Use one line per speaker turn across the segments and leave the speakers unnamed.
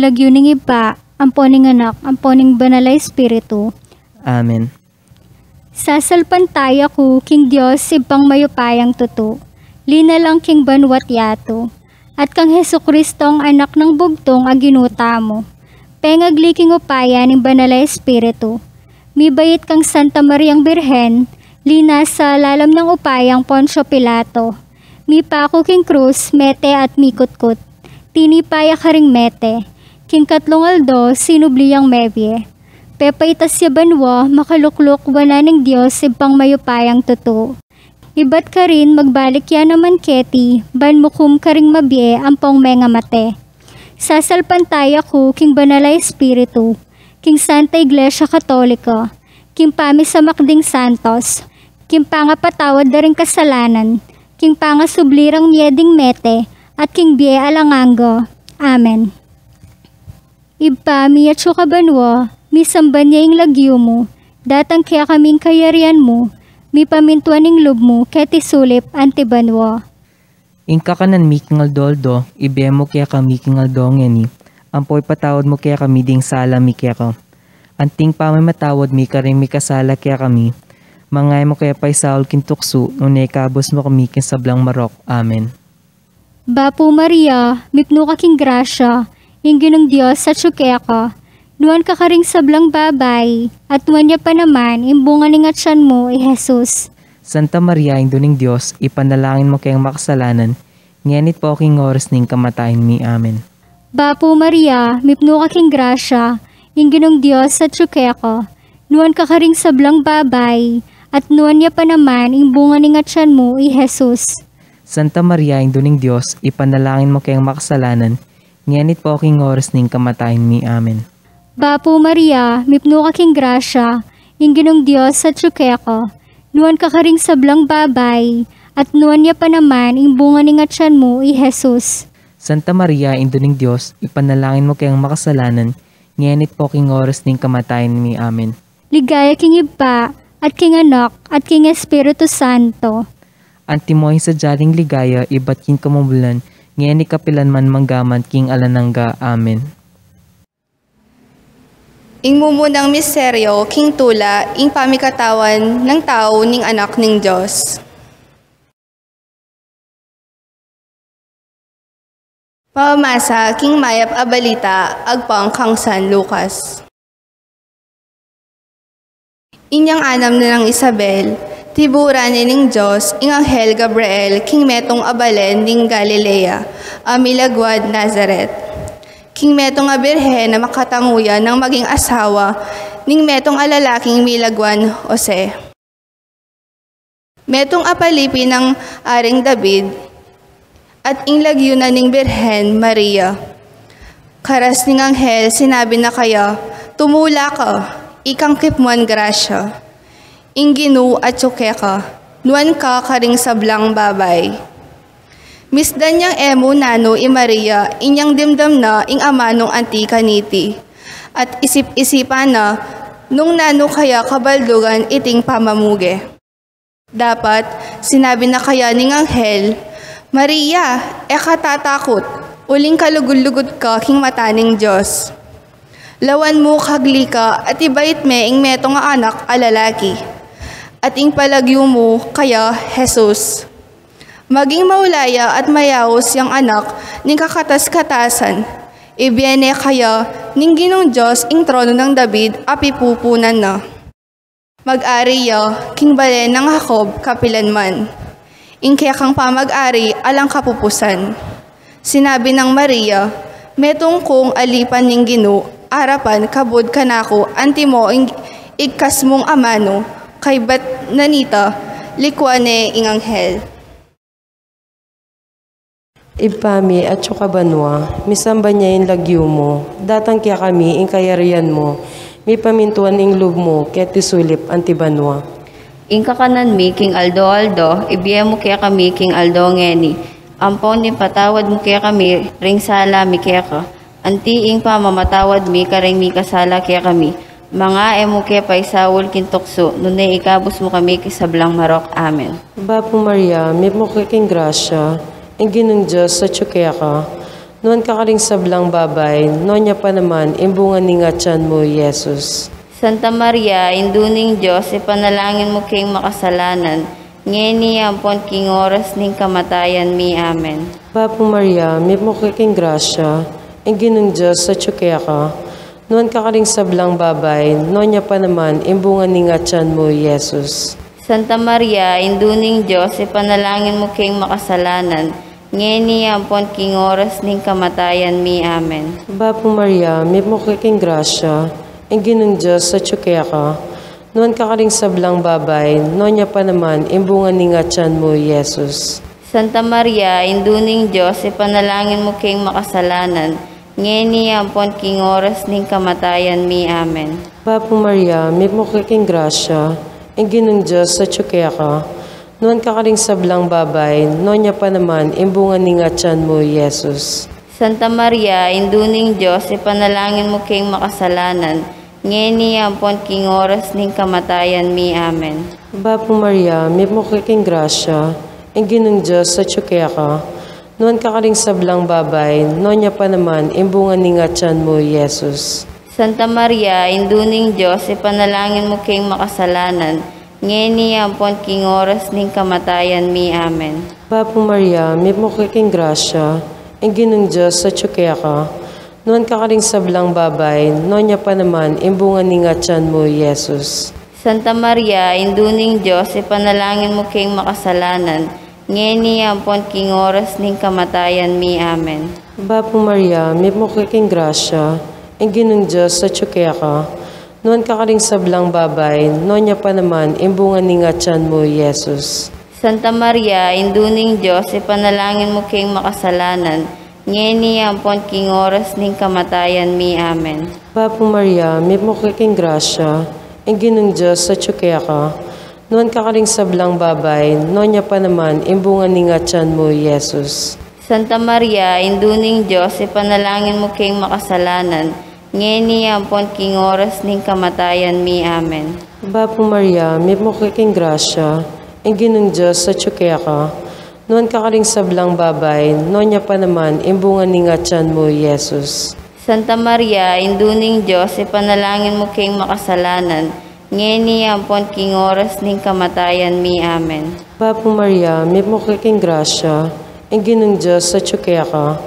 lagyo ning iba, amponing anak, amponing banal a Espiritu.
Amen.
Sasalpantay ako king Diyos ibang mayupayang tuto. Lina lang king banwat yato. At kang Hesu Kristo ang anak ng bugtong aginuta mo. Pengagli king upaya ng banal a Espiritu. Mibayit kang Santa Mariang Birhen, lina sa lalam ng upayang Poncio Pilato. Mipako king krus, mete at mikutkut. Tinipaya ka ring mete. King katlong aldo, sinubliyang mebye. Pepaitas ya banwa, makaluklok wala ng Diyos ibang mayupayang tuto. Ibat ka rin magbalik yan naman keti, ban mukum ka ring mabye ampong menga mate. Sasalpantay ako king banal a Espiritu, king Santa Iglesia Katolika, king pami sa makding santos, king pangapatawad na ring kasalanan, king pangasublirang mieding mete, at king bie alanganga. Amen. Iba miya tsuka banwa, misamban niya yung lagyo mo, datang kaya kaming kayarian mo, mi pamintuan ning lub mo, keti sulip antibanwa.
Ingka kanan miking aldoldo, ibe mo kaya kami king aldongeni, ampoy patawad mo kaya kami ding sala mi kaya ka. Anting pa may matawad mi ka rin mi kasala kaya kami, mangay mo kaya pa'y saul kintukso, nung naikabos mo kami king sablang marok. Amen.
Bapo Maria, mipno ka king grasya, ingin ng Diyos sa tsukya ka, nuan ka karing sablang babay, at nuan niya pa naman, imbunga ning atyan mo, Jesus.
Santa Maria, Induning Diyos, ipanalangin mo kayang makasalanan, ngenit po king oras ning kamatayin mi. Amen.
Bapo Maria, mipno ka king grasya, ingin ng Diyos sa tsukya ka, nuan ka karing sablang babay, at nuan niya pa naman, imbunga ning atyan mo, Jesus.
Santa Maria, Induning Diyos, ipanalangin mo kayang makasalanan, ngenit po king oras ning kamatayin mi. Amen.
Bapo Maria, mipno ka king grasya, ingin ng Diyos sa tsukya ka, nuan ka karing sablang babay, at nuan niya pa naman, imbunga ning atyan mo, Jesus.
Santa Maria, Induning Diyos, ipanalangin mo kayang makasalanan, ngenit po king oras ning kamatayin mi. Amen.
Ligaya king iba, at king anak, at king Espiritu Santo.
Antimoy sa jaling ligaya, ibat king kamumulan, ngenit kapilan man manggaman king alanangga. Amen.
Ing mumunang misteryo, king tula, ing pamikatawan ng tao ning anak ning Diyos. Pamamasa, king mayap a balita, agpang kang San Lucas. Inyang anam na ng Isabel, tiburan ning Diyos, ing Anghel Gabriel, king metong abalen ning Galilea, amilagwad Nazaret. King metong a birhen na makatanguyan ng maging asawa, ning metong alalaking milagwan Jose. Metong apalipi ng aring David, at inlagyo na ning birhen Maria. Karas ning anghel, sinabi na kaya, tumula ka, ikang kipmuan grasya. Inginu at tsuke ka, nuan ka karing sablang babay. Misdan niyang emo nano i Maria, inyang dimdam na ing ama nung antika niti. At isip-isipan na, nung nano kaya kabaldugan iting pamamuge. Dapat, sinabi na kaya ning anghel, Maria, katatakot, uling kalugod-lugod ka king mataning Diyos. Lawan mo kagli ka at ibait me ing metong anak alalaki. At ing palagyo mo kaya Jesus. Maging maulaya at mayawos yang anak ning kakatas-katasan. Ibiene kaya ning Ginong Diyos ing trono ng David apipupunan na. Mag-ari ya king balen ng Jacob kapilanman. Ing kaya kang pamag-ari alang kapupusan. Sinabi ng Maria, metong kong alipan ning Gino, arapan kabod kanako antimo ing igkas mong amano, kay bat nanita likwane ing anghel.
Ipami at banwa, misamba niya yung lagyo mo, datang kaya kami ing kayarian mo, may pamintuan ing lub mo, kaya tisulip antibanwa.
Ing kakanan mi, king Aldo, ibiya mo kaya kami, king Aldo ngeni, ampon ni patawad mo kaya kami, ring sala mi kaya ka, anti ing pa mamatawad mi, karing mi kasala kaya kami, mga emo kaya pa isawol kintokso, nunay ikabos mo kami kisablang marok. Amen.
Bapo Maria, may mo king grasya, ang Ginong Diyos sa tsukya ka, Nuan ka karing sablang babay, nonya pa naman, imbungan ni nga tiyan mo, Jesus.
Santa Maria, induning Diyos, ipanalangin mo king makasalanan, ngeni ampon king oras ning kamatayan mi. Amen.
Bapo Maria, may mo kiking grasya, ang ginong Diyos sa tsukya ka. Nuan ka karing sablang babay, nonya pa naman, imbungan ni nga tiyan mo, Jesus.
Santa Maria, induning Diyos, ipanalangin mo king makasalanan, ngeni ampon king oras ning kamatayan mi. Amen.
Bapo Maria, may mo kiking grasya, ang ginong Diyos sa tsukya ka. Nuan ka karing sablang babay, nonya pa naman, imbungan ni nga tiyan mo, Jesus.
Santa Maria, induning Diyos, ipanalangin mo king makasalanan, ngeni ampon king oras ning kamatayan mi. Amen.
Bapo Maria, may mo kiking grasya, ang ginong Diyos sa tsukya ka. Nuan ka karing sablang babay, nonya pa naman, imbungan ni nga tiyan mo, Jesus.
Santa Maria, induning Diyos, ipanalangin mo king makasalanan, ngeni ampon king oras ning kamatayan mi. Amen.
Bapo Maria, may mo kiking grasya, ang ginong Diyos sa tsukya ka. Nuan ka karing sablang babay, nonya pa naman, imbungan ni nga tiyan mo, Jesus.
Santa Maria, induning Diyos, ipanalangin mo king makasalanan, ngeni ampon king oras ning kamatayan mi. Amen.
Bapo Maria, may mo kiking grasya, ang ginong Diyos sa tsukya ka. Nuan ka karing sablang babay, nonya pa naman, imbungan ni nga tiyan mo, Jesus.
Santa Maria, induning Diyos, ipanalangin mo king makasalanan, ngeni ampon king oras ning kamatayan mi. Amen.
Bapo Maria, may mo kiking grasya, ang ginong Diyos sa tsukya ka. Nuan ka karing sablang babay, nonya pa naman, imbungan ni nga tiyan mo, Jesus.
Santa Maria, induning Diyos, ipanalangin mo king makasalanan, ngeni ampon king oras ning kamatayan mi. Amen.
Bapo Maria, may mo kiking grasya, ang ginong Diyos sa tsukya ka. Nuan ka karing sablang babay, nonya pa naman, imbungan ni nga tiyan mo, Jesus.
Santa Maria, induning Diyos, ipanalangin mo king makasalanan, ngeni ampon king oras ning kamatayan mi. Amen.
Bapo Maria, may mo kiking grasya, ang ginong Diyos sa tsukya ka. Nuan ka karing sablang babay, nonya pa naman, imbungan ni nga tiyan mo, Jesus.
Santa Maria, induning Diyos, ipanalangin mo king makasalanan, ngeni ampon king oras ning kamatayan mi. Amen.
Bapo Maria, may mo kiking grasya, ang ginong Diyos sa tsukya ka.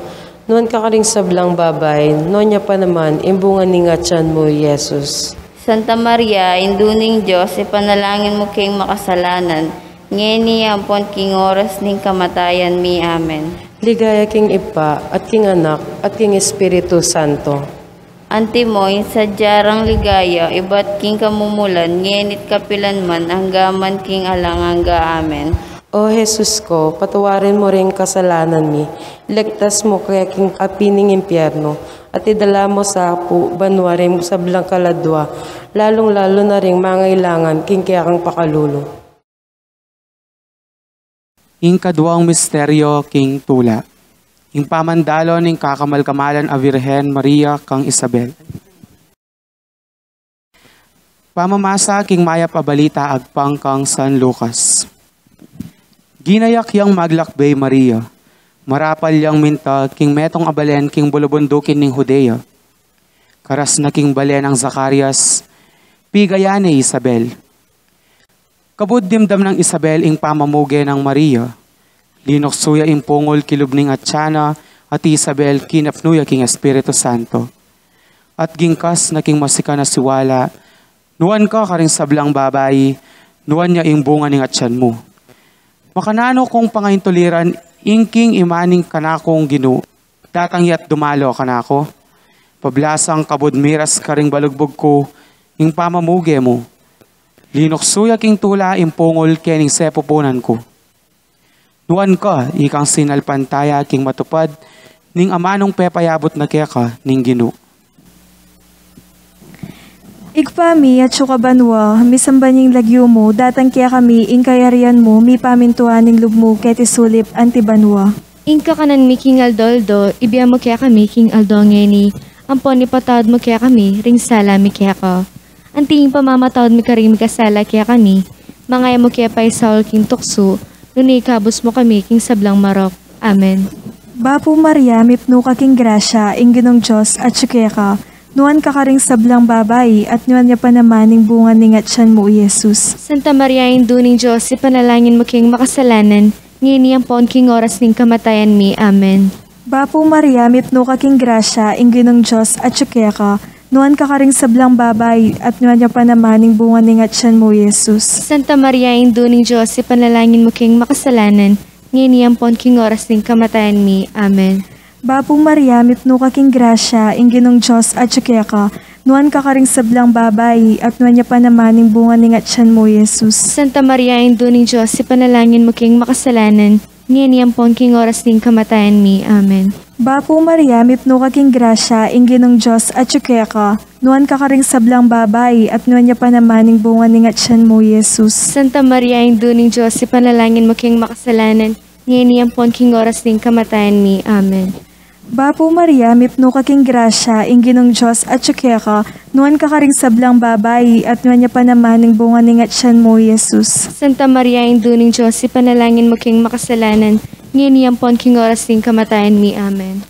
Nuan ka karing sablang babay, nonya pa naman, imbungan ni nga tiyan mo, Jesus.
Santa Maria, induning Diyos, ipanalangin mo king makasalanan, ngeni ampon king oras ning kamatayan mi. Amen.
Ligaya king Ipa, at king Anak, at king Espiritu Santo.
Antimoy, sadyarang ligaya, iba't king kamumulan, ngenit kapilanman, hanggaman king alangangga. Amen.
O Jesus ko, patawarin mo rin kasalanan mi, iligtas mo kaya king apining impyerno, at idala mo sa apo, banwarin mo sa blang kaladwa, lalong-lalo na rin mangailangan king kaya kang pakalulo.
Ing kaduang misteryo king tula. Ing pamandalo ning kakamalkamalan a Virhen Maria kang Isabel. Pamamasa king maya pabalita agpang kang San Lucas. Ginayak yang maglakbay Maria. Marapal yang minta king metong abalen king bulubundukin ning Judea. Karas na king balen ang Zacarias. Pigayan ni Isabel. Kabud dimdam ng Isabel ing pamamuge ng Maria. Linoksuya ing pungol kilubning at tiyana at Isabel kinapnuya king Espiritu Santo. At gingkas na king masika na siwala, nuan ka karing sablang babayi, nuan niya ing bunga ning atyan mo. Makanano kong pangaintuliran, ingking imaning kanakong ginu, datangyat dumalo kanako. Pablasang kabud miras karing balugbog ko, ing pamamuge mo. Linoksuya king tula ing pungol kening sepupunan ko. Nuan ka, ikang sinalpantaya king matupad, ning amanong pepayabot na keka ning ginu.
Igpami at sukabanwa, misambanying lagyo mo, datang kaya kami, ing kayarian mo, mi pamintuan ning lubmo, ket isulip antibanwa.
Ing kakanan mi king aldoldo, ibiya mo kaya kami king aldongeni, ampon ni patawad mo kaya kami, ring sala mi kaya ka. Anting pamamatawad mi karing mi kasala kaya kami, mangaya mo kaya pa isaul king tukso, nuni kabus mo kami king sablang marok. Amen.
Bapo Maria, mipno kaking grasya, ingginong Diyos at syukeka, nuan kakaring sablang babayi at nuan niya pa naman ning bunga ning atyan mo, Jesus.
Santa Maria, induning Diyos, ipanalangin mo king makasalanan, ngini ang pon king oras ning kamatayan mi. Amen.
Bapo Maria, mipno kaking grasya, ingginong Diyos at syukeka, nuan kakaring sablang babayi at nuan niya pa naman ning bunga ning atyan mo, Jesus.
Santa Maria, induning Diyos, ipanalangin mo king makasalanan, ngini ang pon king oras ning kamatayan mi. Amen.
Bapo Maria, mipno kaking grasya, ingginong Diyos at syukeka, nuan kakaring sablang babayi at nuan niya pa naman ning bunga ning atyan mo, Jesus.
Santa Maria, induning Diyos, ipanalangin mo king makasalanan, ngini ang pon king oras ning kamatayan mi. Amen.
Bapo Maria, mipno kaking grasya, ingginong Diyos at syukeka, nuan kakaring sablang babayi at nuan niya pa naman ning bunga ning atyan mo, Jesus.
Santa Maria, induning Diyos, ipanalangin mo king makasalanan, ngini ang pon king oras ning kamatayan mi. Amen.
Bapo Maria, mipno kaking grasya, ingginong Diyos at syukeka, nuan kakaring sablang babayi at nuan niya pa naman ning bunga ning atyan mo, Jesus.
Santa Maria, induning Diyos, ipanalangin mo king makasalanan, ngini ang pon king oras ning kamatayan mi. Amen.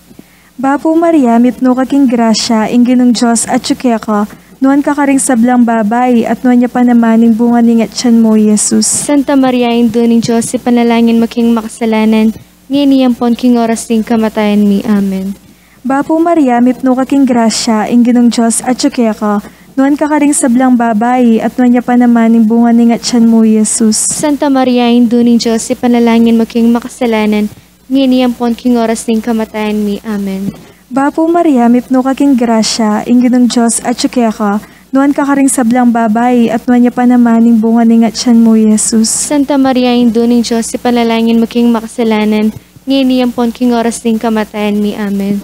Bapo Maria, mipno kaking grasya, ingginong Diyos at syukeka, nuan kakaring sablang babayi at nuan niya pa naman ning bunga ning atyan mo, Jesus.
Santa Maria, induning Diyos, ipanalangin mo king makasalanan, ngini ang pon king oras ning kamatayan mi. Amen.
Bapo Maria, mipno kaking grasya, ingginong Diyos at syukeka, nuan kakaring sablang babayi at nuan niya pa naman ning bunga ning atyan mo, Jesus.
Santa Maria, induning Diyos, ipanalangin mo king makasalanan, ngini ang pon king oras ning kamatayan mi. Amen.
Bapo Maria, mipno kaking grasya, ingginong Diyos at syukeka, nuan kakaring sablang babayi at nuan niya pa naman ning bunga ning atyan mo, Jesus.
Santa Maria, induning Diyos, ipanalangin mo king makasalanan, ngini ang pon king oras ning kamatayan mi. Amen.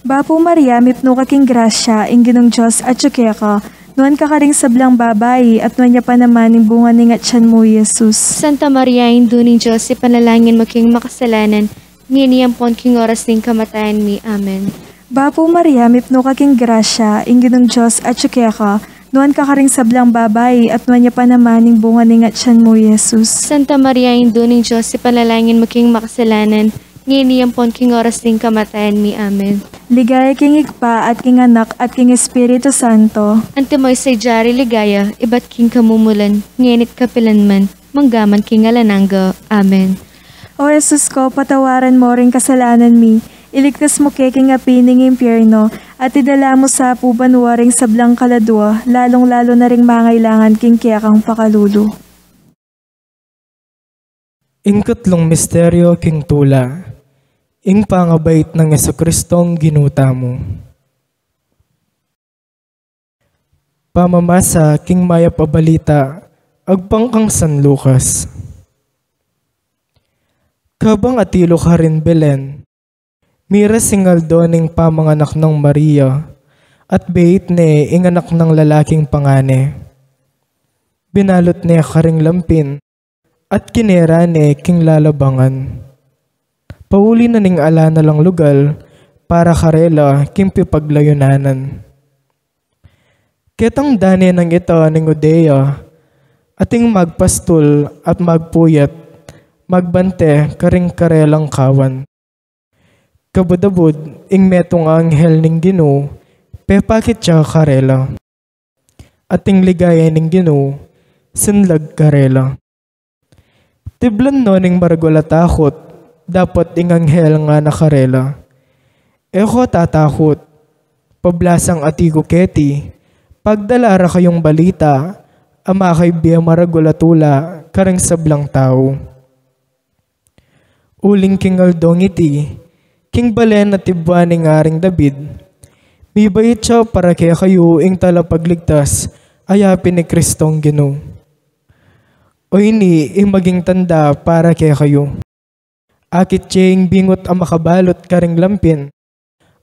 Bapo Maria, mipno kaking grasya, ingginong Diyos at syukeka, nuan kakaring sablang babayi at nuan niya pa naman ning bunga ning atyan mo, Jesus.
Santa Maria, induning Diyos, ipanalangin mo king makasalanan, ngini ang pon king oras ning kamatayan mi. Amen.
Bapo Maria, mipno kaking grasya, ingginong Diyos at syukeka, nuan kakaring sablang babayi at nuan niya pa naman ning bunga ning atyan mo, Jesus.
Santa Maria, induning Diyos, ipanalangin mo king makasalanan, ngini ang pon king oras ning kamatayan mi. Amen.
Ligaya king ikpa at king anak at king Espiritu Santo.
Antimoy say jari ligaya, ibat king kamumulan, ngenit kapilanman, manggaman king alanangga. Amen.
O Jesus ko, patawaran mo ring kasalanan mi, iligtas mo king apining impyerno, at idala mo sa pubanwa ring sablang kaladwa, lalong-lalo na ring mangailangan king kiyakang pakalulu.
Ingkatlong misteryo king tula, ing pangabait ng Jesucristong ginuta mo. Pamamasa king maya pabalita, agpangkang San Lucas. Kabang atilo ka rin Belen, mira singaldo ning pamanganak ng Maria, at bait ne inganak ng lalaking pangane. Binalot ne karing lampin, at kinera ne king lalabangan. Pauli na ning ala na lang lugal, para karela king pipaglayunanan. Ketang dani ng ito ning Udea, ating magpastul at magpuyat, magbante karing karelang kawan. Kabudabud ing metong anghel ning Ginoo, pepakit siya karela. Ating ligaya ning Ginoo, sinlag karela. Tiblan no ning maragwala takot, dapat ing anghel nga nakarela. Eko tatakot, pablasang atigo keti, pagdalara kayong balita, ama kay biya maragwala tula, karang sablang tao. Uling king aldong iti, king balen at tibwa ni ngaring David, mibayit siya para kaya kayo ing talapagligtas, ayapin ni Kristong Ginoo. O ini ing maging tanda para kaya kayo. Akit siyang bingot ang makabalot karing lampin,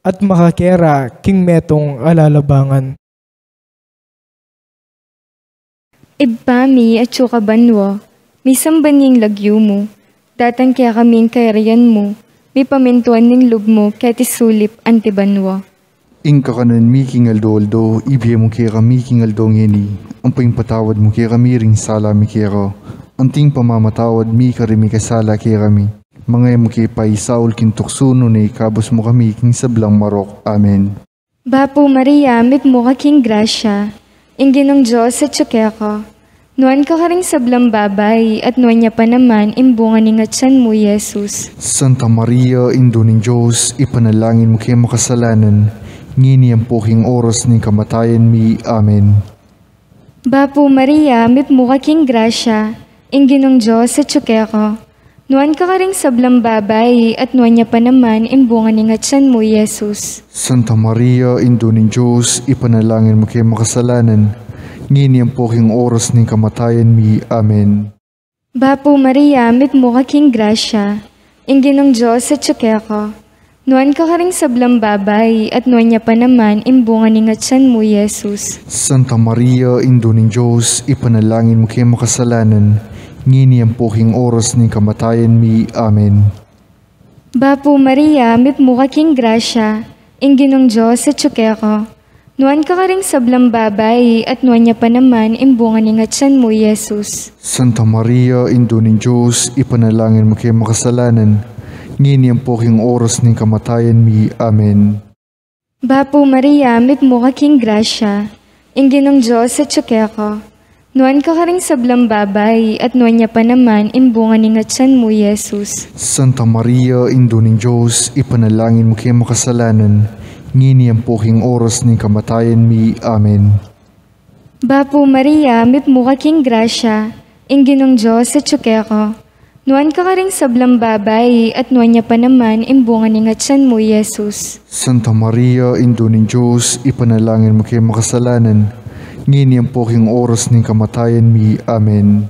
at makakera king metong alalabangan.
Ibpami at suka banwa, may sambanying lagyo mo, datang kaya kaming kayarian mo, may pamintuan ning lub mo, kaya tisulip antibanwa.
Ingka kanan mi king aldo, ibiya mo kaya kami king aldo ngeni, ang patawad mo kaya kami ring sala mi kaya ko, anting pamamatawad mi karimi kasala kaya kami. Mga mo kay pay Saul kintuksuno ni kabos mo kami king sablang marok. Amen.
Bapo Maria, mit mo ka king grasya, ingginong Diyos sa tsukeko. Nuan ka ring sablang babay, at nuan niya pa naman imbunga ni ngatsan mo, Jesus.
Santa Maria, Indo ng Diyos, ipanalangin mo kay makasalanan, ngini ang puking oras ng kamatayan mi. Amen.
Bapo Maria, mit mo ka king grasya, ingginong Diyos sa tsukeko. Nuan ka ring sablang babay, at nuan niya pa naman imbunga ni ngatsan mo, Jesus.
Santa Maria, Indo ng Diyos, ipanalangin mo kay makasalanan, ngini ang puking oras ng kamatayan mi. Amen.
Bapo Maria, mit mo ka king grasya, ingginong Diyos sa tsukeko. Nuan ka ring sablang babay, at nuan niya pa naman imbunga ni ngatsan mo, Jesus.
Santa Maria, Indo ng Diyos, ipanalangin mo kay makasalanan, ngini ang puking oras ng kamatayan mi. Amen.
Bapo Maria, mit mo ka king grasya, ingginong Diyos sa tsukeko. Nuan ka ring sablang babay, at nuan niya pa naman imbunga ni ngatsan mo, Jesus.
Santa Maria, Indo ng Diyos, ipanalangin mo kay makasalanan, ngini ang puking oras ng kamatayan mi. Amen.
Bapo Maria, mit mo ka king grasya, ingginong Diyos sa tsukeko. Nuan ka ring sablang babay, at nuan niya pa naman imbunga ni ngatsan mo, Jesus.
Santa Maria, Indo ng Diyos, ipanalangin mo kay makasalanan, ngini ang puking oras ng kamatayan mi. Amen.
Bapo Maria, mit mo ka king grasya, ingginong Diyos sa tsukeko. Nuan ka ring sablang babay, at nuan niya pa naman imbunga ni ngatsan mo, Jesus.
Santa Maria, Indo ng Diyos, ipanalangin mo kay makasalanan, ngini ang puking oras ng kamatayan mi. Amen.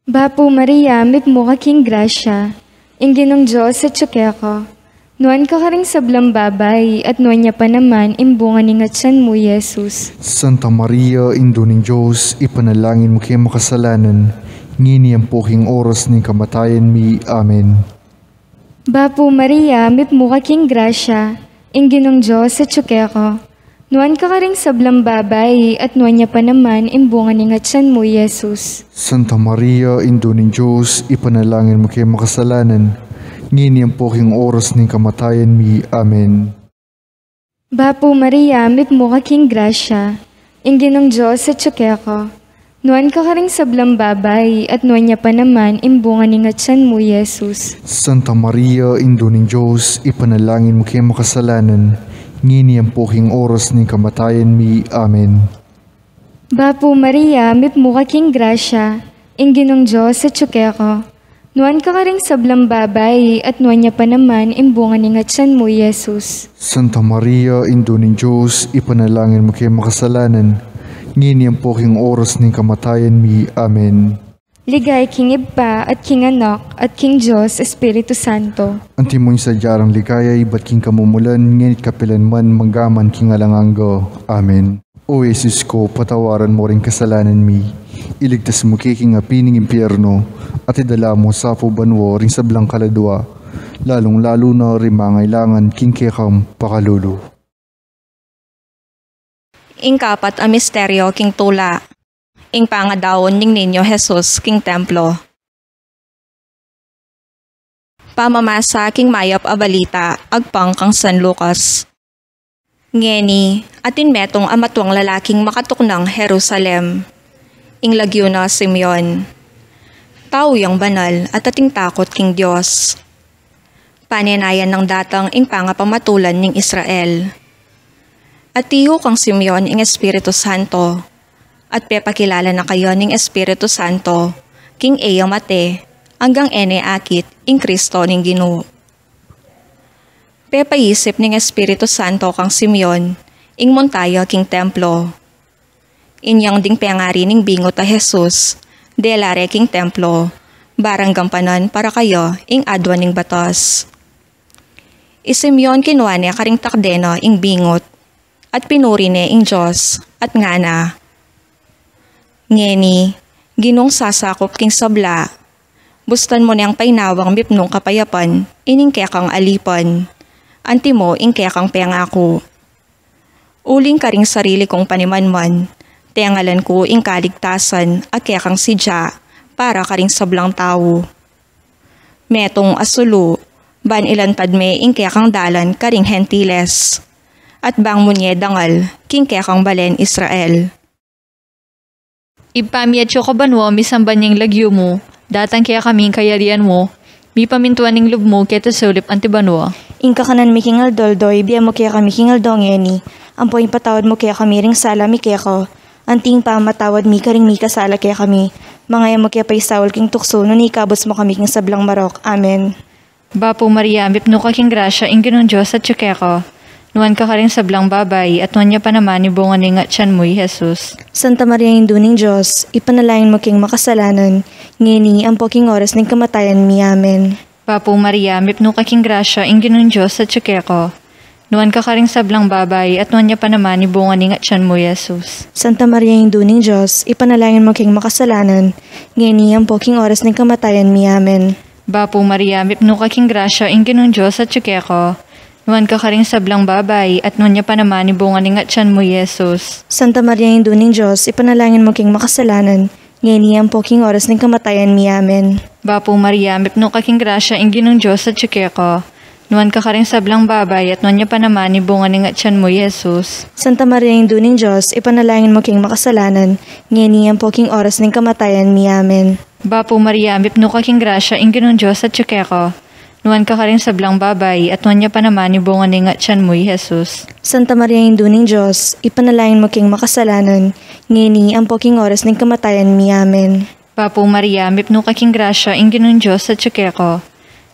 Bapo Maria, mit mo ka king grasya, ingginong Diyos sa tsukeko. Nuan ka ring sablang babay, at nuan niya pa naman imbunga ni ngatsan mo, Jesus.
Santa Maria, Indo ng Diyos, ipanalangin mo kay makasalanan, ngini ang puking oras ng kamatayan mi. Amen.
Bapo Maria, mit mo ka king grasya, ingginong Diyos sa tsukeko. Nuan ka ring sablang babay, at nuan niya pa naman imbunga ni ngatsan mo, Jesus.
Santa Maria, Indo ng Diyos, ipanalangin mo kay makasalanan, ngini ang puking oras ng kamatayan mi. Amen.
Bapo Maria, mit mo ka king grasya, ingginong Diyos sa tsukeko. Nuan ka ring sablang babay, at nuan niya pa naman imbunga ni ngatsan mo, Jesus.
Santa Maria, Indo ng Diyos, ipanalangin mo kay makasalanan, ngini ang puking oras ng kamatayan mi. Amen.
Bapo Maria, mit mo ka king grasya, ingginong Diyos sa tsukeko. Nuan ka ring sablang babay, at nuan niya pa naman imbunga ni ngatsan mo, Jesus.
Santa Maria, Indo ng Diyos, ipanalangin mo kay makasalanan, ngini ang puking oras ng kamatayan mi. Amen.
Ligay king Iba at king Anak at king Diyos Espiritu Santo.
Antimoy sa jarang ligaya, iba't king kamumulan, ngenit kapilan man manggaman king alanganggo. Amen. O Jesus ko, patawaran mo rin kasalanan mi. Iligtas mo kay king apining impyerno, at idala mo sa pubanwo ring sablang kaladwa, lalong lalo na rin mangailangan king kekam pakalulu.
Ingkapat a misteryo king tula. Ing pangadawon ning ninyo Jesus king templo. Pamamasa king mayap a balita agpang kang San Lucas. Ngeni atin metong amatuang lalaking makatuknang Jerusalem. Ing lagyo na Simeon. Tao yang banal at ating takot king Diyos. Paninayan ng datang ing pangapamatulan ning Israel. At tiyo kang Simeon ing Espiritu Santo, at pepakilala na kayo ning Espiritu Santo, king Eya Mate, hanggang ene akit ing Kristo ning Ginoo. Pepaisip ning Espiritu Santo kang Simeon, ing montaya king templo. Inyang ding pengari ning bingot a Jesus, delare king templo, barang gampanan para kayo ing adwa ning batos. Simeon kinuha niya karing takdeno ing bingot, at pinuri niya ing Diyos, at ngana. Ngeni, ginong sasakop king sabla, bustan mo niyang painawang mipnong kapayapan, ining kekang alipan, anti mo ing kekang pengako. Uling ka ring sarili kong panimanman, tengalan ko ing kaligtasan, at kekang sidya, para ka ring sablang tao. Metong asulu, ban ilan padme ing kekang dalan karing Hentiles. At bang munye dangal, king kekang balen Israel.
Ipamiyat ko banwa misamban yung lagyo mo, datang kaya kaming kayarian mo, mi pamintuan ng lub mo kaya sulip antibanwa.
Ingka kanan mi kingal doldoy, biya mo kaya kami kingal dongeni, ampo yung patawad mo kaya kami ring sala mi kaya ko, anting pa matawad mi karing mi kasala kaya kami, mga mo kaya pa isawal king tukso, nun ikabos mo kami king sablang marok. Amen.
Bapo Maria, mipno ka king grasya, inginon Diyos at tsukeko. Nuwan ka rin sablang babay, at nuwan niya pa naman ibungan ni nga tiyan mo'y Jesus.
Santa Maria, Hindu ning Diyos, ipanalangin mo king makasalanan, ngini ang poking oras ng kamatayan mi. Amen.
Bapo Maria, mipno ka king grasya, inginon Diyos at tsukeko. Nuwan ka rin sablang babay, at nuwan niya pa naman ibungan ni nga tiyan mo'y Jesus.
Santa Maria, Hindu ning Diyos, ipanalangin mo king makasalanan, ngini ang poking oras ng kamatayan mi. Amen.
Bapo Maria, mipno ka king grasya, inginon Diyos at tsukeko. Nuwan ka rin sablang babay, at nuwan niya pa naman ibungan ni nga tiyan mo, Jesus.
Santa Maria, Hindu ning Diyos, ipanalangin mo king makasalanan, ngini ang poking oras ng kamatayan mi. Amen.
Bapo Maria, mipno ka king grasya, inginong Diyos at tsukeko. Nuwan ka rin sablang babay, at nuwan niya pa naman ibungan ni nga tiyan mo, Jesus.
Santa Maria, Hindu ning Diyos, ipanalangin mo king makasalanan, ngini ang poking oras ng kamatayan mi. Amen.
Bapo Maria, mipno ka king grasya, inginong Diyos at tsukeko. Nuwan ka rin sablang babay, at nuwan niya pa naman ibungan ni nga tiyan mo, Jesus.
Santa Maria, Hindu ning Diyos, ipanalangin mo king makasalanan, ngini ang poking oras ng kamatayan mi. Amen.
Bapo Maria, mipno ka king grasya, inginong Diyos at tsukeko.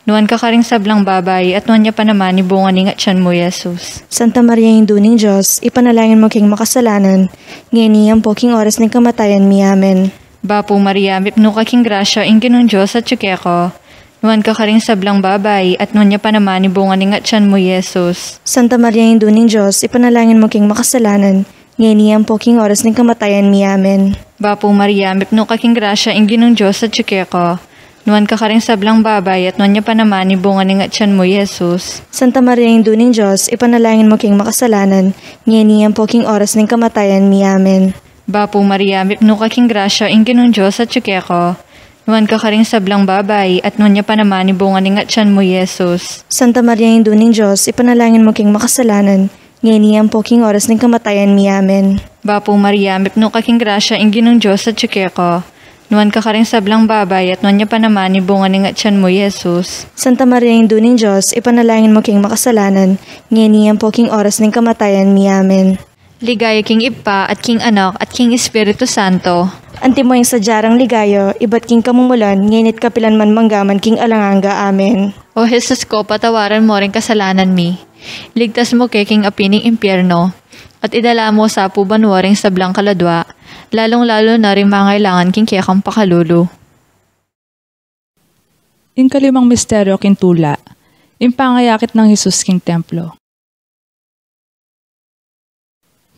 Nuwan ka rin sablang babay, at nuwan niya pa naman ibungan ni nga tiyan mo, Jesus.
Santa Maria, Hindu ning Diyos, ipanalangin mo king makasalanan, ngini ang poking oras ng kamatayan mi. Amen.
Bapo Maria, mipno ka king grasya, inginong Diyos at tsukeko. Nuwan ka rin sablang babay, at nuwan niya pa naman ibungan ni nga tiyan mo, Jesus.
Santa Maria, Hindu ning Diyos, ipanalangin mo king makasalanan, ngini ang poking oras ng kamatayan mi. Amen.
Bapo Maria, mipno ka king grasya, inginong Diyos at tsukeko. Nuwan ka rin sablang babay, at nuwan niya pa naman ibungan ni nga tiyan mo, Jesus.
Santa Maria, Hindu ning Diyos, ipanalangin mo king makasalanan, ngini ang poking oras ng kamatayan mi. Amen.
Bapo Maria, mipno ka king grasya, inginong Diyos at tsukeko. Nuwan ka rin sablang babay, at nuwan niya pa naman ibungan ni nga tiyan mo, Jesus.
Santa Maria, Hindu ning Diyos, ipanalangin mo king makasalanan, ngini ang poking oras ng kamatayan mi. Amen.
Bapo Maria, mipno ka king grasya, inginong Diyos at tsukeko. Nuwan ka rin sablang babay, at nuwan niya pa naman ibungan ni nga tiyan mo, Jesus.
Santa Maria, Hindu ning Diyos, ipanalangin mo king makasalanan, ngini ang poking oras ng kamatayan mi. Amen.
Ligaya king Ipa, at king Anak, at king Espiritu Santo.
Anti mo yung sadyarang ligayo, iba't king kamumulan, nginit kapilan man manggaman king alanganga. Amen.
O Jesus ko, patawaran mo rin kasalanan mi. Ligtas mo kay king apining impyerno, at idala mo sa pubanwaring sablang kaladwa, lalong-lalo na rin mangailangan king kiyakang pakalulu.
Ing kalimang misteryo king tula, ing pangayakit ng Jesus king templo.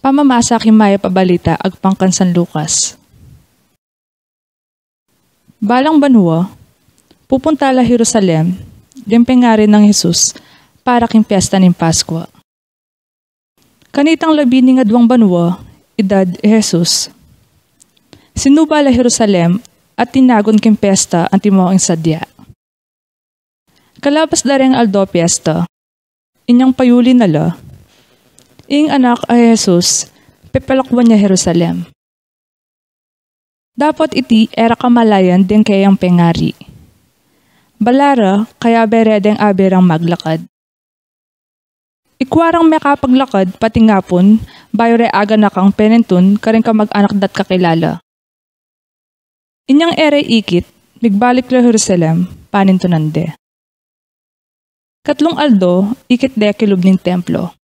Pamamasa king maya pabalita agpangkan San Lucas. Balang banwa, pupunta la Jerusalem, dimpengari ng Jesus para king piyesta ng Paskwa. Kanitang labi ni nga duwang banwa, edad Jesus. Sinuba la Jerusalem at tinagon king piyesta ang timoang sadya. Kalabas da rin aldo piyesta, inyang payuli na la, ing anak ay Jesus, pepalakwan niya Jerusalem. Dapat iti era kamalayan din kayang pengari. Balara kaya beredeng aberang maglakad. Ikwarang may kapaglakad pati ngapon, bayo re aga na kang penentun karing ka mag-anak dat kakilala. Inyang ere ikit, migbalik la Jerusalem, panintunande. Katlong aldo, ikit de kilub ning templo.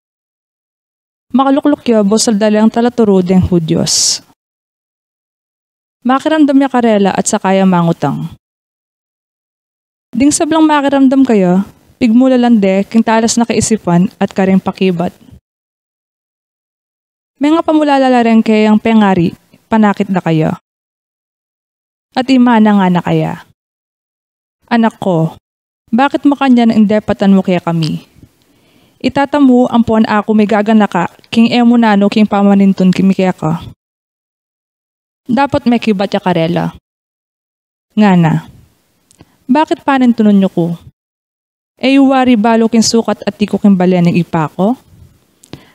Makalukluk yo bosal dalang talaturo deng Hudyos. Makiramdam niya karela at sakaya mangutang. Ding sablang makiramdam kayo, pigmula lande king talas na kaisipan at karing pakibat. May nga pamulalala rin kayang pengari, panakit na kayo. At imana nga na kaya. Anak ko, bakit makanya na indepatan mo kaya kami? Itatamu ang puan ako may gaganaka, king emunano king pamanintun kimi kaya ka. Dapat may kibat ya karela. Nga na. Bakit panin tunon nyo ko? Wari balo kin sukat at tiko kin balen ng ipako?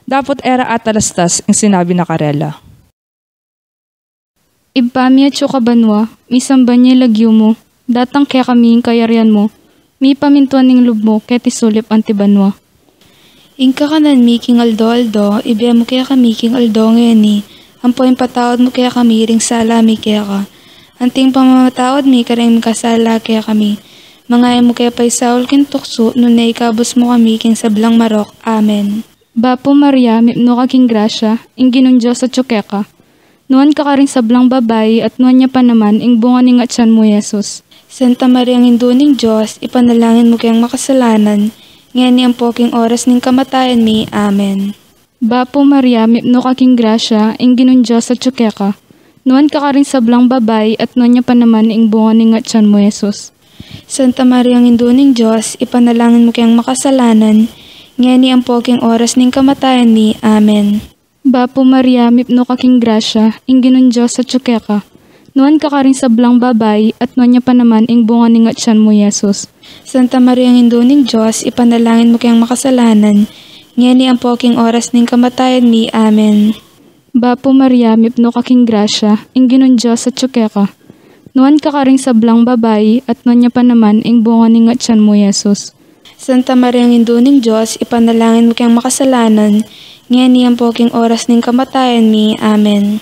Dapat era at alastas ang sinabi na karela.
Ibamya tso ka banwa, misamba niya lagyo mo, datang kaya kami yung kayarian mo, mi pamintuan ng lub mo, kaya tisulip ang tibanwa.
Ingka kanan mi king aldo, ibe mo kaya kami king aldo ngeni, ang poing patawad mo kaya kami ring sala mi kaya ka. Anting pamamatawad mi karing kasala kaya kami. Mga mo kaya pa'y Saul kin tukso, nun na ikabos mo kami king sablang marok. Amen.
Bapo Maria, mipno ka king grasya, ing ginon Diyos at tsukeka. Nuan ka karing sablang babae at nuan niya pa naman ing bunga ning atyan mo Yesus.
Santa Maria ang induning Diyos, ipanalangin mo kayang makasalanan, ngayon ang poking oras ning kamatayan mi. Amen.
Bapo Maria, mipno ka king grasya, ing ginon Diyos at tsukeka. Nuan ka karing sablang babae at nuan niya pa naman ing bunga ning atyan mo Yesus.
Santa Maria ang induning Diyos, ipanalangin mo kayang makasalanan, ngayon ang poking oras ning kamatayan mi. Amen.
Bapo Maria, mipno ka king grasya, ing ginon Diyos at tsukeka. Nuan ka karing sablang babae at nuan niya pa naman ing bunga ning atyan mo Yesus.
Santa Maria ang induning Diyos, ipanalangin mo kayang makasalanan, ngayon ang poking oras ning kamatayan mi. Amen.
Bapo Maria, mipno ka king grasya, ing ginon Diyos at tsukeka. Nuan ka karing sablang babae at nuan niya pa naman ing bunga ning atyan mo Yesus.
Santa Maria ang induning Diyos, ipanalangin mo kayang makasalanan, ngayon ang poking oras ning kamatayan mi. Amen.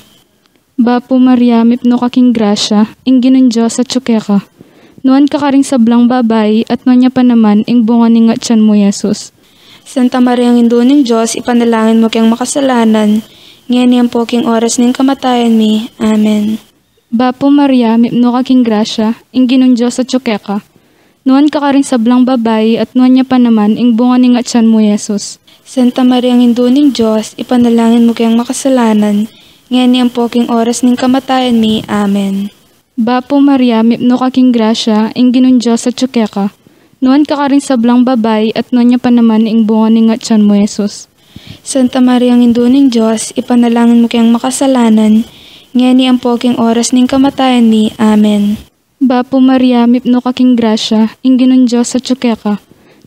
Bapo Maria, mipno ka king grasya, ing ginon Diyos at tsukeka. Nuan ka karing sablang babae at nuan niya pa naman ing bunga ning atyan mo Yesus.
Santa Maria ang induning Diyos, ipanalangin mo kayang makasalanan, ngayon ang poking oras ning kamatayan mi. Amen.
Bapo Maria, mipno ka king grasya, ing ginon Diyos at tsukeka. Nuan ka karing sablang babae at nuan niya pa naman ing bunga ning atyan mo Yesus.
Santa Maria ang induning Diyos, ipanalangin mo kayang makasalanan, ngayon ang poking oras ning kamatayan mi. Amen.
Bapo Maria, mipno ka king grasya, ing ginon Diyos at tsukeka. Nuan ka karing sablang babae at nuan niya pa naman ing bunga ning atyan mo Yesus.
Santa Maria ang induning Diyos, ipanalangin mo kayang makasalanan, ngayon ang poking oras ning kamatayan mi. Amen.
Bapo Maria, mipno ka king grasya, ing ginon Diyos at tsukeka.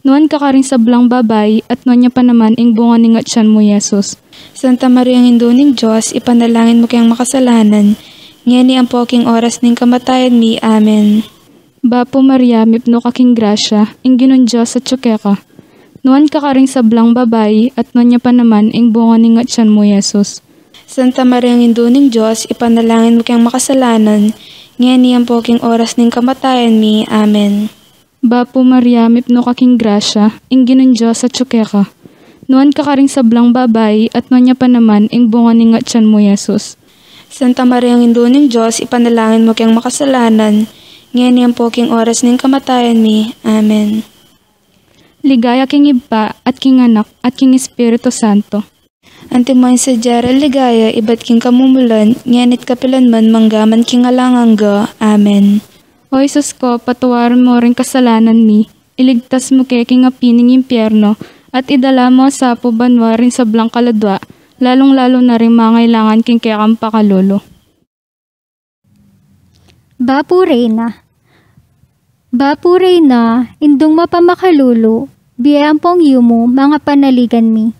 Nuan ka karing sablang babae at nuan niya pa naman ing bunga ning atyan mo Yesus.
Santa Maria ang induning Diyos, ipanalangin mo kayang makasalanan, ngayon ang poking oras ning kamatayan mi. Amen.
Bapo Maria, mipno ka king grasya, ing ginon Diyos at tsukeka. Nuan ka karing sablang babae at nuan niya pa naman ing bunga ning atyan mo Yesus.
Santa Maria ang induning Diyos, ipanalangin mo kayang makasalanan, ngayon ang poking oras ning kamatayan mi. Amen.
Bapo Maria, mipno ka king grasya, ing ginon Diyos at tsukeka. Nuan ka karing sablang babae at nuan niya pa naman ing bunga ning atyan mo Yesus.
Santa Maria ang induning Diyos, ipanalangin mo kayang makasalanan, ngayon ang poking oras ning kamatayan mi. Amen.
Ligaya king Iba at king Anak at king Espiritu Santo.
Antimoy sa Jara ligaya, ibat king kamumulan, nganit kapilan man manggaman king alangangga. Amen.
O Isus ko, patawaran mo rin kasalanan mi, iligtas mo kaya king apining impyerno, at idala mo sa pubanwa rin sa blang kaladwa, lalong-lalo na rin mangailangan king kaya kang pakalolo.
Bapo Reyna, indong mapamakalulo, biyampong yumo, mga panaligan mi.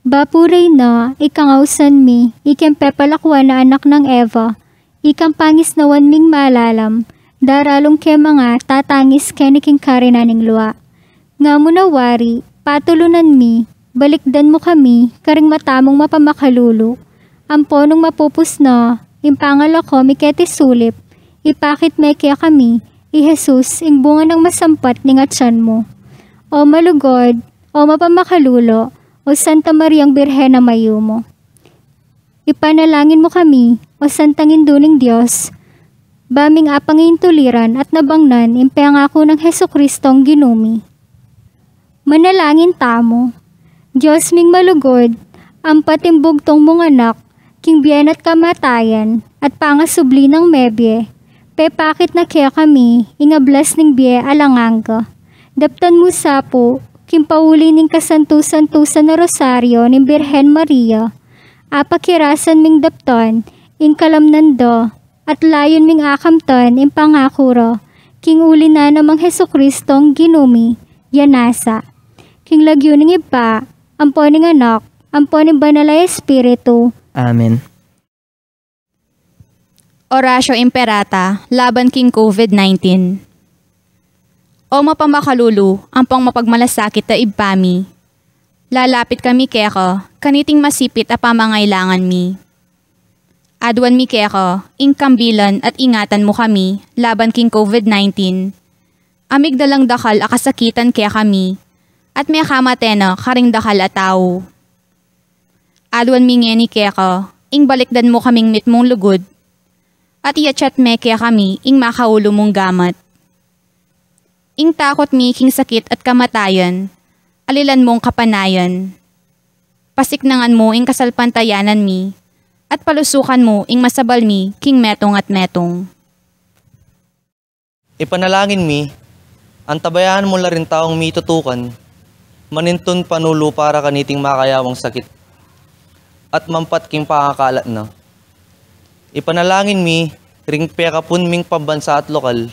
Bapo Reyna, ikangausan mi, ikempepalakwan na anak ng Eva, ikang pangis nawan ming malalam, daralong ke mga tatangis keniking karinaning luwa. Nga mo nawari, patulunan mi, balikdan mo kami, karing matamong mapamakalulo. Amponong mapupus na, impangal ako miketi sulip, ipakit me kaya kami, i Jesus, ing bunga ng masampat ning atyan mo. O malugod, o mapamakalulo, o Santa Mariang Birhen na mayumo. Ipanalangin mo kami, o Santang Induning Diyos, baming apangin tuliran at nabangnan impangako ng Hesukristong ginumi. Manalangin tamo, Diyos ming malugod, ang patimbugtong mong anak, king biyan at kamatayan, at pangasubli ng mebye, pepakit na kaya kami, ingablas ning biye alanganga. Daptan mo sapo, kimpauli ning kasantusan-tusan na rosaryo ni Birhen Maria, apakirasan ming dapton, ing kalamnando, at layon ming akamton, ing pangakuro, king uli na namang Hesukristong ginumi, yanasa. King lagyo ning ipa, ampo ning anak, ampo ning banal a Espiritu.
Amen.
Orasyo Imperata, laban king COVID-19. O mapamakalulu, ampong mapagmalasakit ta ibpami. Lalapit kami keko, kaniting masipit a pamangailangan mi. Adwan mi keko, ingkambilan at ingatan mo kami, laban king COVID-19. Amig dalang dakal a kasakitan kaya kami, at may kamatena karing dakal a tao. Adwan mi ngeni keko, ing balikdan mo kaming mitmong lugod, at iyachat me kaya kami ing makaulo mong gamat. Ing takot mi king sakit at kamatayan, alilan mong kapanayan. Pasiknangan mo ing kasalpantayanan mi, at palusukan mo ing masabal mi king metong at metong.
Ipanalangin mi, antabayan mo la rin taong mi tutukan, manintun panulo para kaniting makayawang sakit, at mampat king pakakalat na. Ipanalangin mi, ring pekapun ming pambansa at lokal,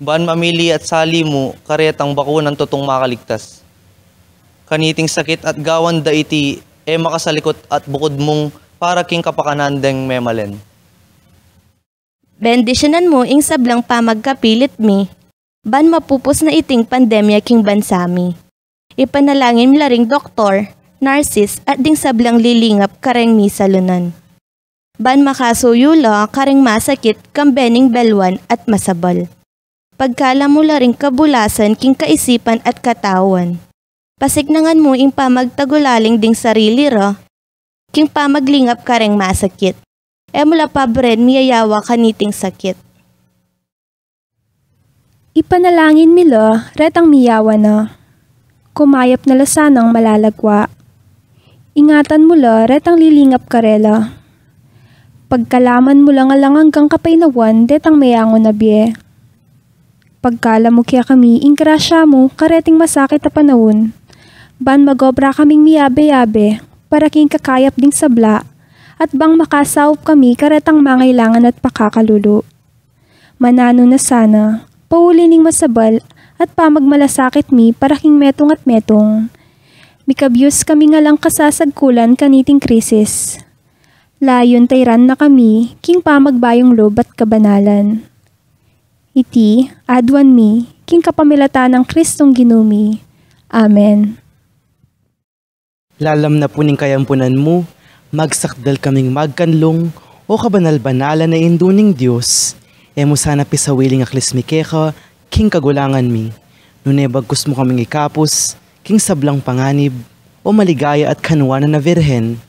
ban mamili at sali mo karetang bakunan tutong makaligtas. Kaniting sakit at gawan da iti makasalikot at bukod mong para king kapakanandeng memalen.
Bendisyonan mo ing sablang pamagkapilit mi, ban mapupos na iting pandemya king bansami. Ipanalangin mi laring doktor, nurses at ding sablang lilingap kareng mi salunan. Ban makasuyula karing masakit kambening belwan at masabal. Pagkala mo laring kabulasan king kaisipan at katawan. Pasignangan mo ing pamagtagulaling ding sarili ra, king pamaglingap kareng masakit. Mula pa bren miyayawa kaniting sakit.
Ipanalangin mila, retang miyawa na. Kumayap na lasanang malalagwa. Ingatan mo la, retang lilingap karela. Pagkalaman mo lang alang hanggang kapainawan, detang mayangon na biye. Pagkala mo kaya kami, ingrasya mo, kareting masakit na panahon. Ban magobra kaming miyabe-yabe, para king kakayap ding sabla, at bang makasawp kami karetang mangailangan at pakakalulo. Manano na sana, pauli ning masabal, at pamagmalasakit mi para king metong at metong. Mikabyos kami nga lang kasasagkulan kaniting krisis. Layon tayran na kami, king pamagbayong lob at kabanalan. Iti, adwan mi, king kapamilata ng Kristong ginumi. Amen.
Lalam na puning kayampunan mo, magsakdal kaming magkanlong, o kabanal-banalan na induning Diyos, mo sana pisawiling aklis mi keka, king kagulangan mi, nunebagkus mo kaming ikapos, king sablang panganib, o maligaya at kanwanan na Virhen.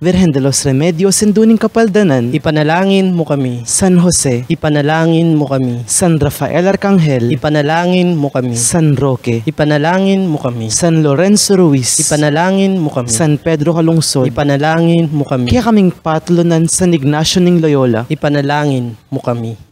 Virhen de los Remedios, induning kapaldanan,
ipanalangin mo kami.
San Jose,
ipanalangin mo kami.
San Rafael Arcangel,
ipanalangin mo kami.
San Roque,
ipanalangin mo kami.
San Lorenzo Ruiz,
ipanalangin mo kami.
San Pedro Calungsod,
ipanalangin mo kami.
Kaya kaming patlonan San Ignacio ning Loyola,
ipanalangin mo kami.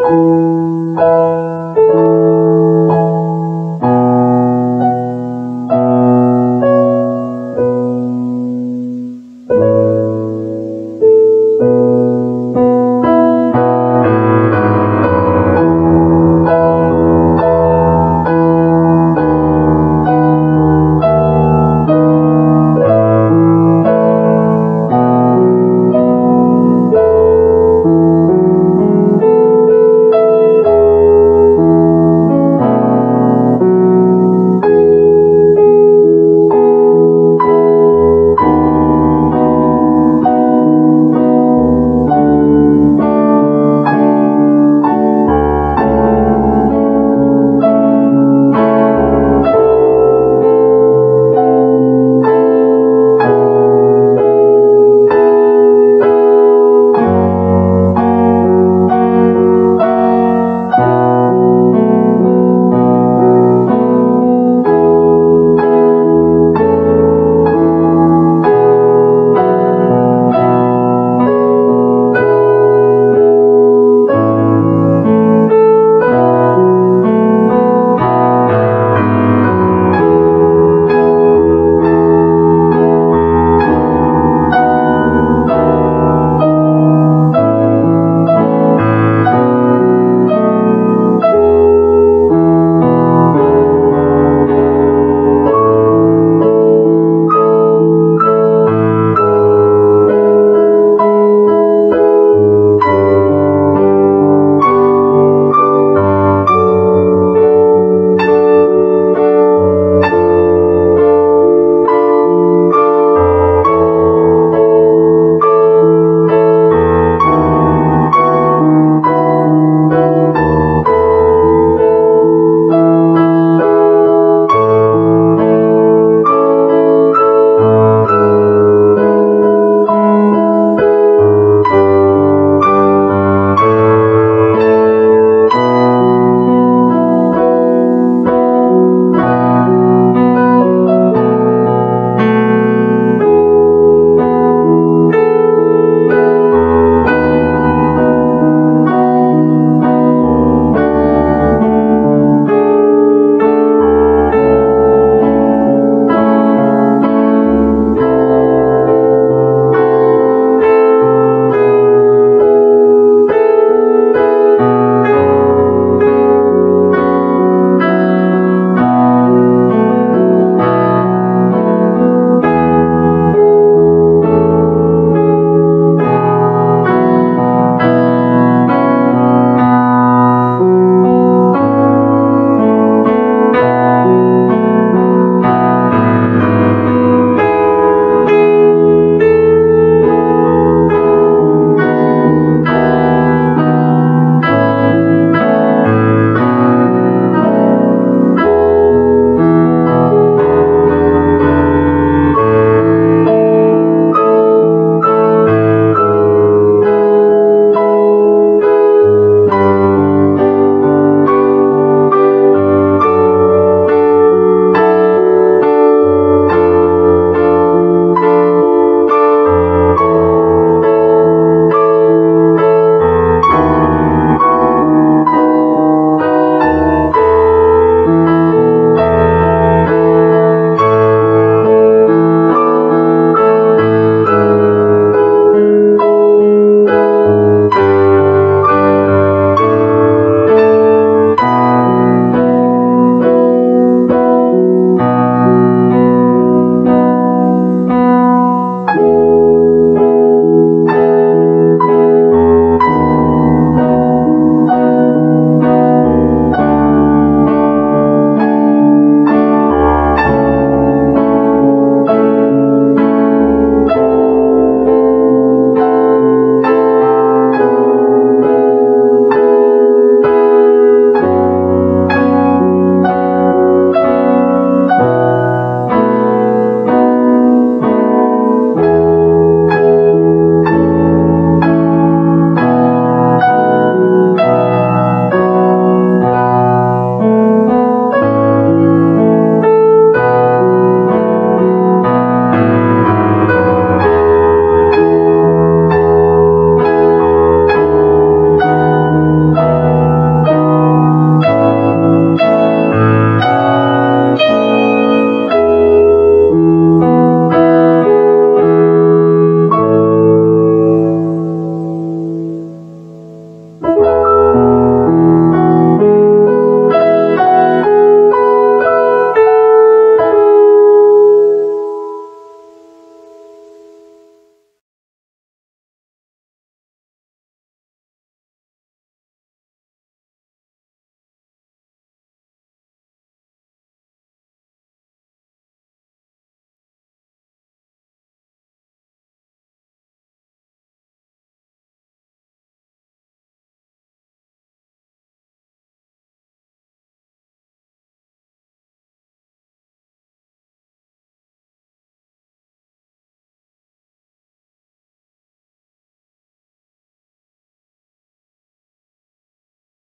Amen.